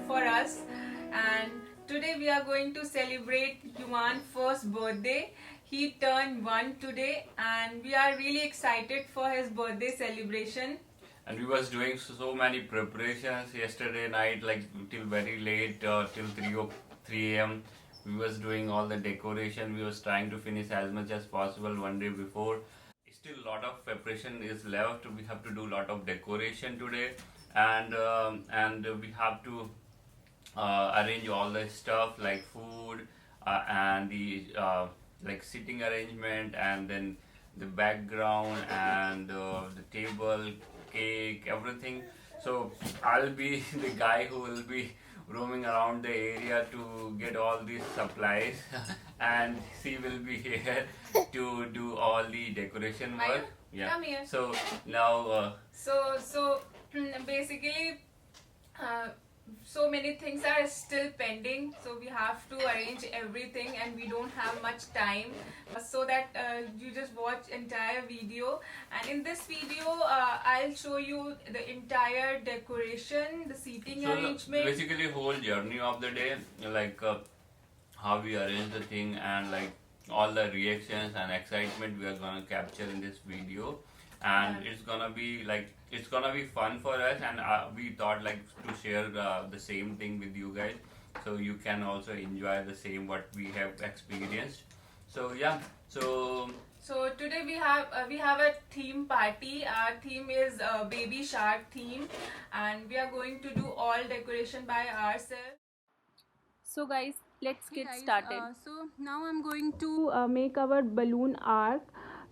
for us, and today we are going to celebrate Yuan's first birthday. He turned 1 today, and we are really excited for his birthday celebration. And we was doing so many preparations yesterday night, like till very late, till 3 a.m. We was doing all the decoration. We was trying to finish as much as possible one day before. Still lot of preparation is left. We have to do lot of decoration today, and we have to arrange all the stuff like food, and the like sitting arrangement, and then the background, and the table, cake, everything. So I'll be the guy who will be roaming around the area to get all these supplies and she will be here to do all the decoration work. Yeah, come here. So now So basically, uh, so many things are still pending, so we have to arrange everything, and we don't have much time, so that you just watch entire video. And in this video, I'll show you the entire decoration, the seating arrangement. Basically whole journey of the day, like how we arrange the thing, and like all the reactions and excitement we are gonna capture in this video. And Yeah. it's gonna be fun for us, and we thought like to share the same thing with you guys, so you can also enjoy the same what we have experienced. So yeah, So today we have a theme party. Our theme is baby shark theme, and we are going to do all decoration by ourselves. So guys, let's get started. So now I'm going to make our balloon arc.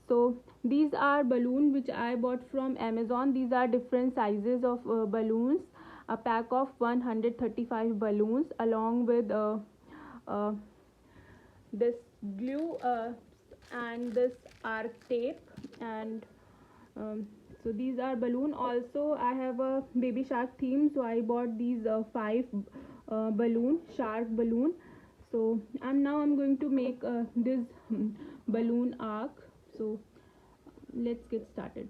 So these are balloons which I bought from Amazon. These are different sizes of balloons. A pack of 135 balloons along with uh, this glue and this arc tape. And so these are balloon. Also I have a baby shark theme, so I bought these 5 shark balloon. So I'm going to make this balloon arc. So let's get started.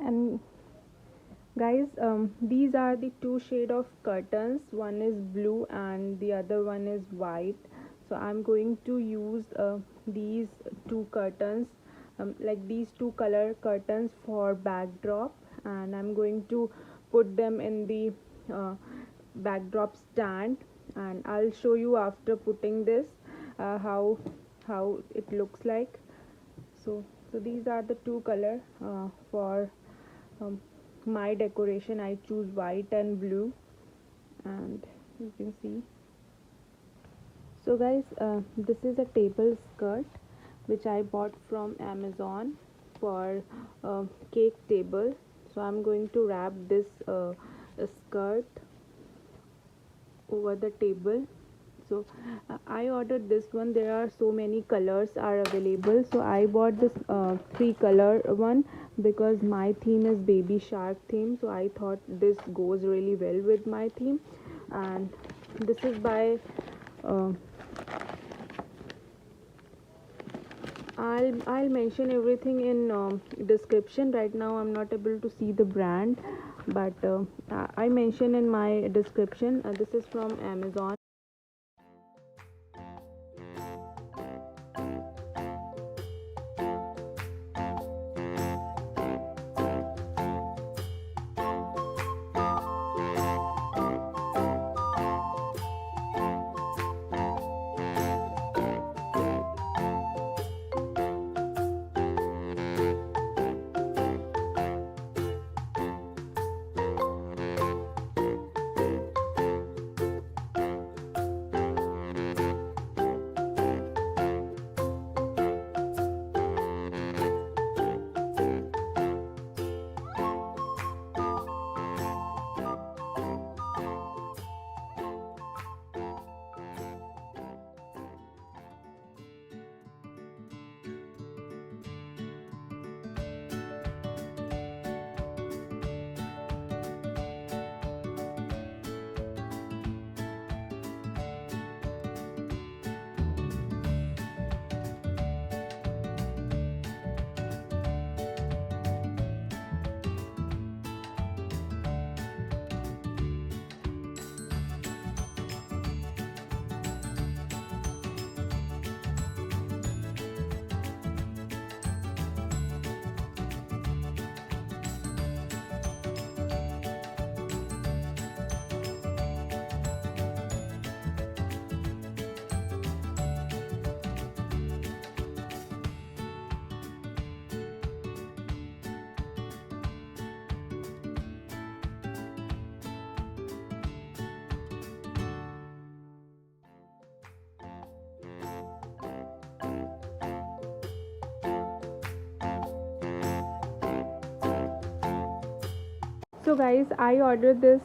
And guys, these are the two shade of curtains. One is blue and the other one is white. So I'm going to use these two curtains, like these two color curtains for backdrop, and I'm going to put them in the backdrop stand, and I'll show you after putting this how it looks like. So these are the two color for um, my decoration. I choose white and blue, and you can see. So guys, this is a table skirt which I bought from Amazon for cake table. So I'm going to wrap this skirt over the table. So I ordered this one. There are so many colors are available, so I bought this 3-color one because my theme is baby shark theme. So I thought this goes really well with my theme. And this is by I'll mention everything in description. Right now I'm not able to see the brand, but I mention in my description. This is from Amazon. So guys, I ordered this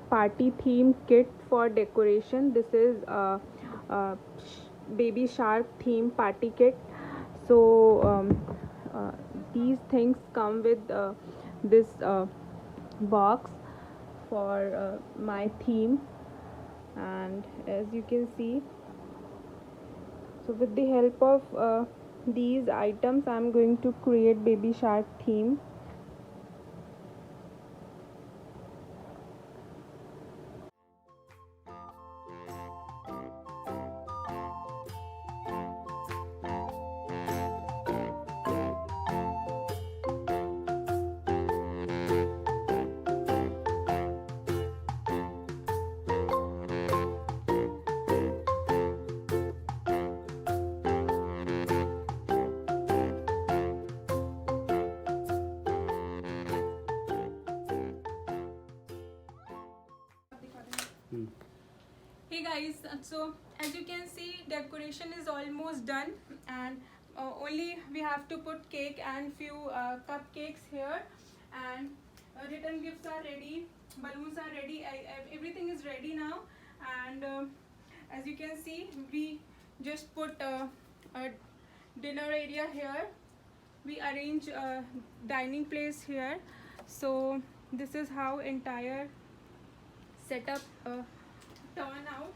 party theme kit for decoration. This is baby shark theme party kit. So uh, these things come with this box for my theme, and as you can see, so with the help of these items I'm going to create baby shark theme. Hey guys, so as you can see, decoration is almost done, and only we have to put cake and few cupcakes here, and return gifts are ready, balloons are ready, everything is ready now. And as you can see, we just put a dinner area here, we arrange a dining place here. So this is how entire setup turn out.